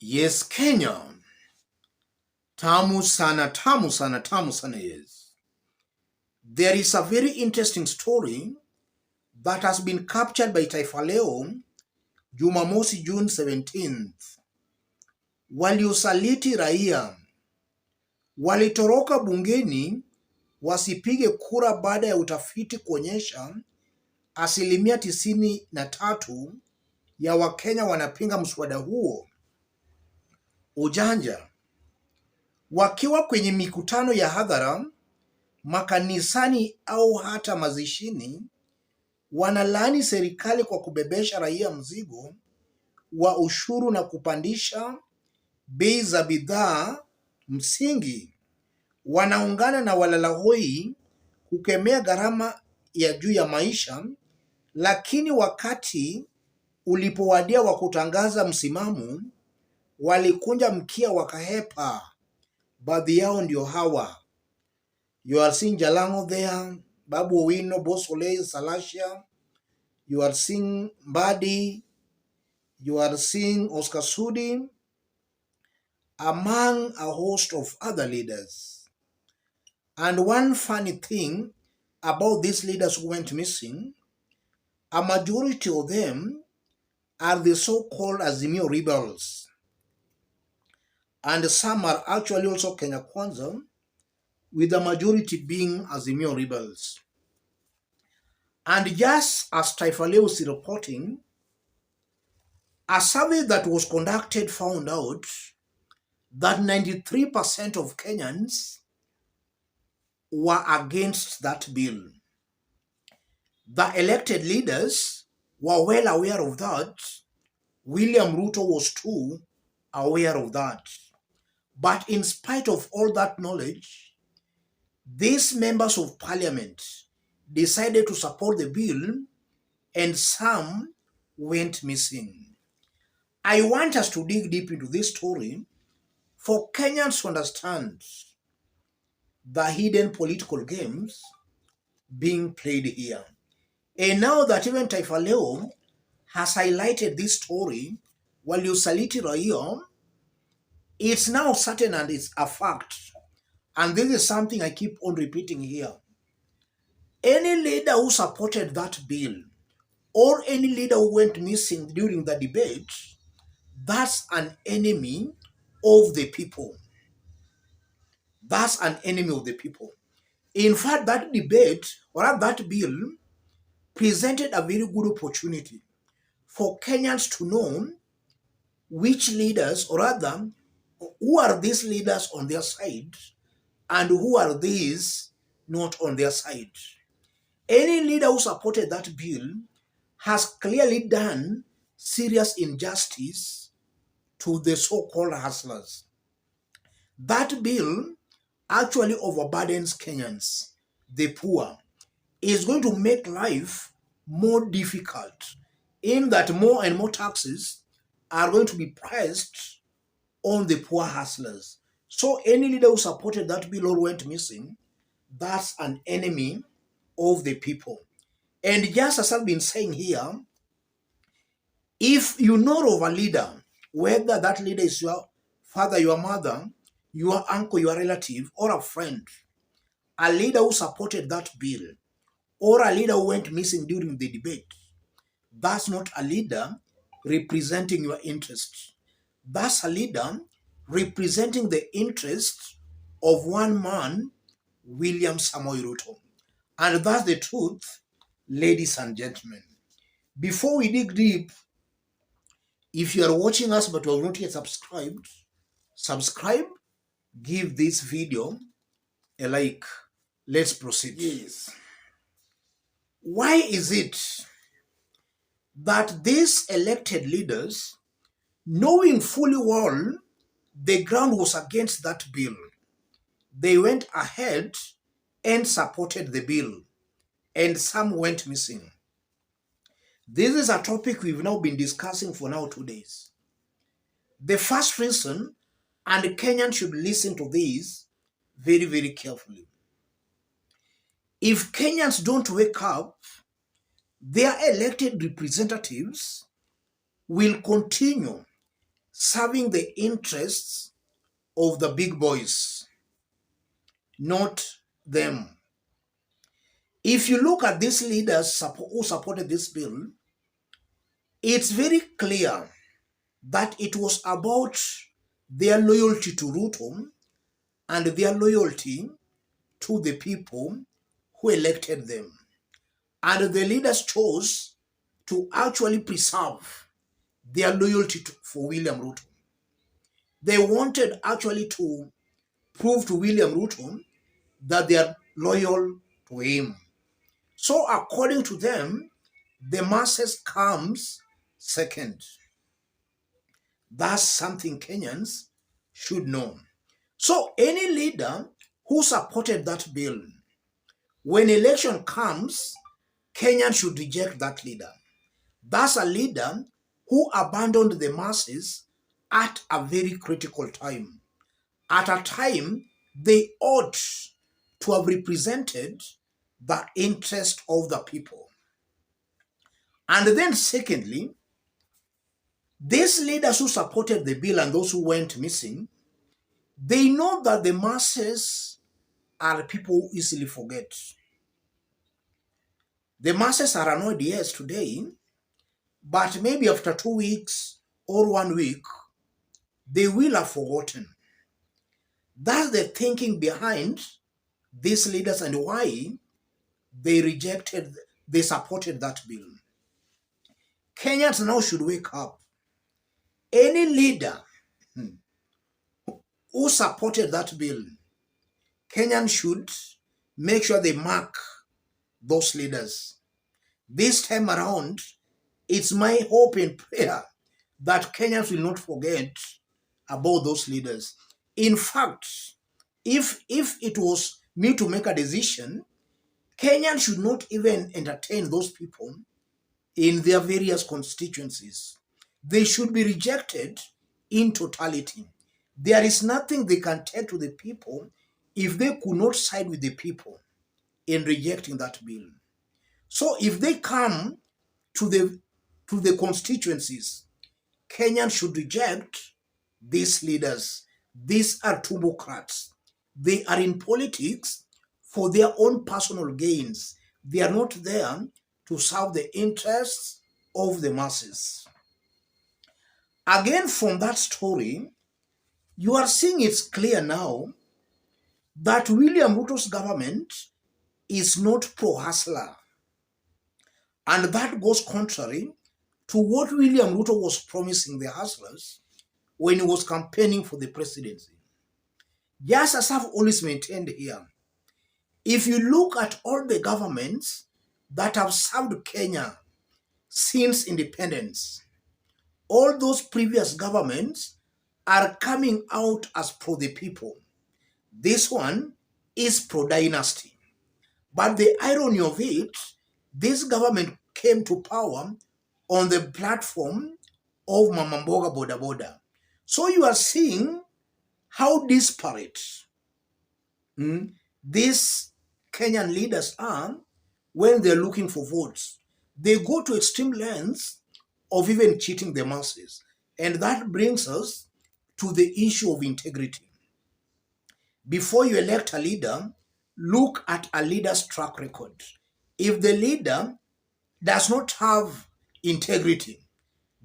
Yes, Kenya. Tamu sana, tamu sana, tamu sana, yes. There is a very interesting story that has been captured by Taifa Leo, Jumamosi, June 17th. Waliosaliti raia walitoroka bungeni wasipige kura baada ya utafiti kuonyesha asilimia 93 ya Wakenya wanapinga mswada huo. Ujanja. Wakiwa kwenye mikutano ya hadhara, makanisani au hata mazishini, wanalaani serikali kwa kubebesha raia mzigo wa ushuru na kupandisha bei za bidhaa msingi. Wanaungana na walalahoi kukemea gharama ya juu ya maisha, lakini wakati ulipowadia wa kutangaza msimamo, walikunja mkia wakahepa. Baadhi yao ndio hawa. You are seeing Jalango there, Babu Owino, Bosole, Salasha. You are seeing Mbadi. You are seeing Oscar Sudi, among a host of other leaders. And one funny thing about these leaders who went missing, a majority of them are the so-called Azimio rebels. And some are actually also Kenya Kwanza, with the majority being Azimio rebels. And just as Taifa Leo is reporting, a survey that was conducted found out that 93% of Kenyans were against that bill. The elected leaders were well aware of that. William Ruto was too aware of that. But in spite of all that knowledge, these members of parliament decided to support the bill, and some went missing. I want us to dig deep into this story for Kenyans to understand the hidden political games being played here. And now that even Taifa Leo has highlighted this story, waliosaliti raia, it's now certain and it's a fact. And this is something I keep on repeating here. Any leader who supported that bill, or any leader who went missing during the debate, that's an enemy of the people. That's an enemy of the people. In fact, that debate or that bill presented a very good opportunity for Kenyans to know which leaders, or rather, who are these leaders on their side and who are these not on their side. Any leader who supported that bill has clearly done serious injustice to the so-called hustlers. That bill actually overburdens Kenyans, the poor. Is going to make life more difficult in that more and more taxes are going to be pressed on the poor hustlers. So any leader who supported that bill or went missing, that's an enemy of the people. And just as I've been saying here, if you know of a leader, whether that leader is your father, your mother, your uncle, your relative, or a friend, a leader who supported that bill, or a leader who went missing during the debate, that's not a leader representing your interests. That's a leader representing the interests of one man, William Samoei Ruto. And that's the truth, ladies and gentlemen. Before we dig deep, if you are watching us but you have not yet subscribed, subscribe, give this video a like. Let's proceed. Yes. Why is it that these elected leaders, knowing fully well the ground was against that bill, they went ahead and supported the bill, and some went missing? This is a topic we've now been discussing for now 2 days. The first reason, and Kenyans should listen to this very, very carefully. If Kenyans don't wake up, their elected representatives will continue serving the interests of the big boys, not them. If you look at these leaders who supported this bill, it's very clear that it was about their loyalty to Ruto and their loyalty to the people who elected them. And the leaders chose to actually preserve their loyalty for William Ruto. They wanted actually to prove to William Ruto that they are loyal to him. So according to them, the masses comes second. That's something Kenyans should know. So any leader who supported that bill, when election comes, Kenyans should reject that leader. That's a leader who abandoned the masses at a very critical time. At a time they ought to have represented the interest of the people. And then secondly, these leaders who supported the bill and those who went missing, they know that the masses are people who easily forget. The masses are annoyed, yes, today, but maybe after 2 weeks or 1 week, they will have forgotten. That's the thinking behind these leaders and why they supported that bill. Kenyans now should wake up. Any leader who supported that bill, Kenyans should make sure they mark those leaders. This time around, it's my hope and prayer that Kenyans will not forget about those leaders. In fact, if it was me to make a decision, Kenyans should not even entertain those people in their various constituencies. They should be rejected in totality. There is nothing they can tell to the people if they could not side with the people in rejecting that bill. So if they come to the constituencies, Kenyans should reject these leaders. These are turbocrats. They are in politics for their own personal gains. They are not there to serve the interests of the masses. Again, from that story, you are seeing it's clear now that William Ruto's government is not pro-hustler. And that goes contrary to what William Ruto was promising the hustlers when he was campaigning for the presidency. Just as I've always maintained here, if you look at all the governments that have served Kenya since independence, all those previous governments are coming out as pro the people. This one is pro-dynasty. But the irony of it, this government came to power on the platform of Mama Mboga Boda Boda. So you are seeing how disparate these Kenyan leaders are when they're looking for votes. They go to extreme lengths of even cheating the masses. And that brings us to the issue of integrity. Before you elect a leader, look at a leader's track record. If the leader does not have integrity,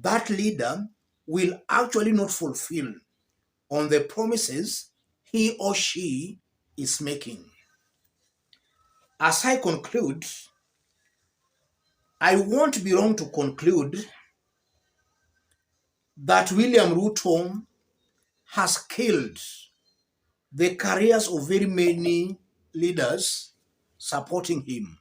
that leader will actually not fulfill on the promises he or she is making. As I conclude, I won't be wrong to conclude that William Ruto has killed the careers of very many leaders supporting him.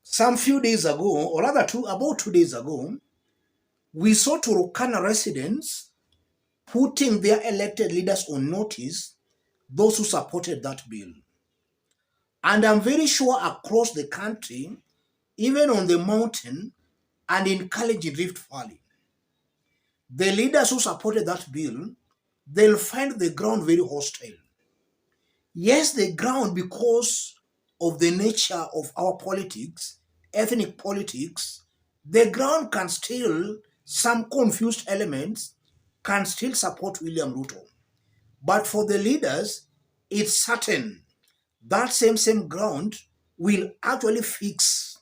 Some few days ago, or rather about 2 days ago, we saw Turkana residents putting their elected leaders on notice, those who supported that bill. And I'm very sure across the country, even on the mountain and in Kalenjin Rift Valley, the leaders who supported that bill, they'll find the ground very hostile. Yes, the ground, because of the nature of our politics, ethnic politics, the ground can still some confused elements can still support William Ruto. But for the leaders, it's certain that same ground will actually fix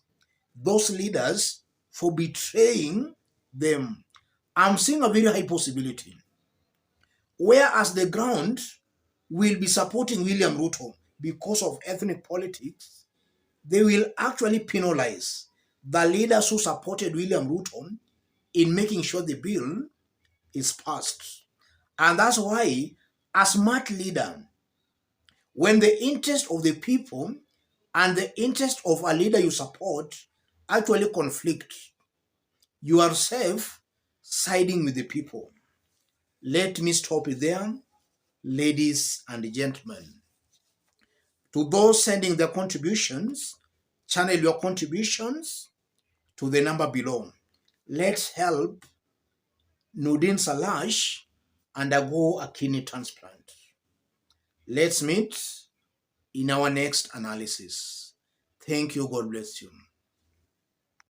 those leaders for betraying them. I'm seeing a very high possibility. Whereas the ground will be supporting William Ruto because of ethnic politics, they will actually penalize the leaders who supported William Ruto in making sure the bill is passed. And that's why, a smart leader, when the interest of the people and the interest of a leader you support actually conflict, you are safe siding with the people. Let me stop it there, ladies and gentlemen. To those sending their contributions, channel your contributions to the number below. Let's help Nudin Salash undergo a kidney transplant. Let's meet in our next analysis. Thank you. God bless you.